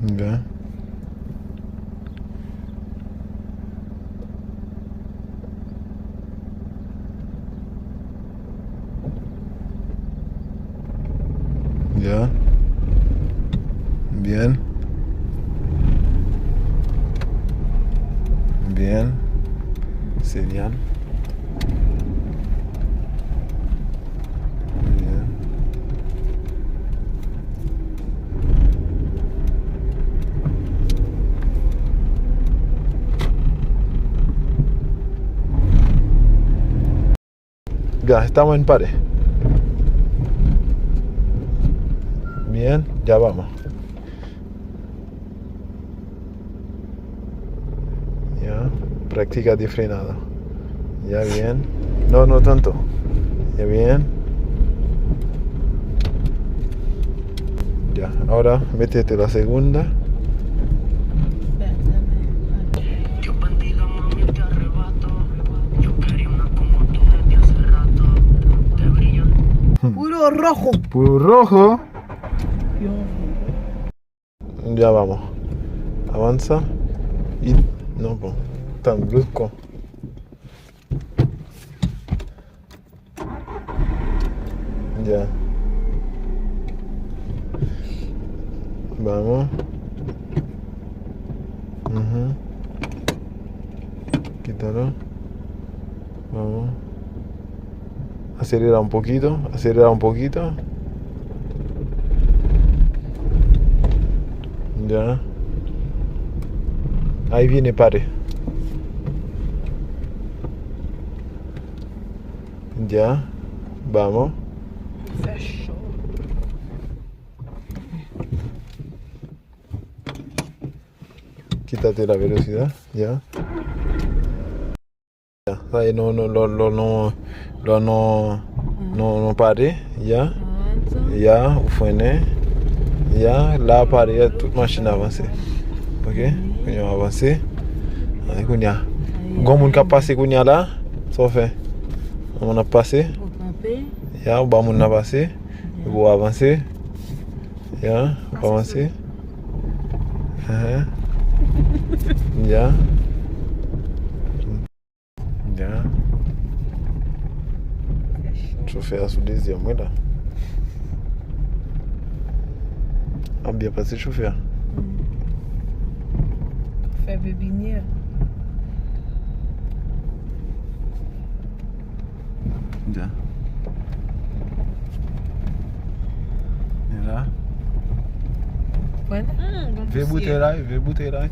Ya. Ya. Bien. Bien. Señal. Bien. Ya, estamos en pares. Bien, ya vamos. Ya, practica de frenado. Ya, bien. No, no tanto. Ya, bien. Ya, ahora métete la segunda. Yo bendiga, mami, te arrebato. Yo quería una como tú desde hace rato. Te brillan. Puro rojo. Puro rojo. Dios. Ya vamos. Avanza. Y no, pues, tan brusco. Ya. Vamos. Quítalo. Vamos. Acelera un poquito. Acelera un poquito. Ya. Ahí viene pare. Ya. Vamos. Fechou. Quítate la velocidad. Ya. Ya. Ahí no, no, no pare. Ya. Avança. Ya. Frene. Ya. Lá pare. Ya. Toute machine avancée. Ok? Kunyo avancé. Aí kunya. Gon moun ka pase kunya la. So fe. On a passé. Vou camper. Ya. Ou ba moun na passé. Vou avancer. Ya. Vou avancer. Ya. Ya. Chauffeur sous désir, moi là. Ah, bien passé, chauffeur. Fé bebinha. Ya. Et là. Bueno. Ve bouteille là.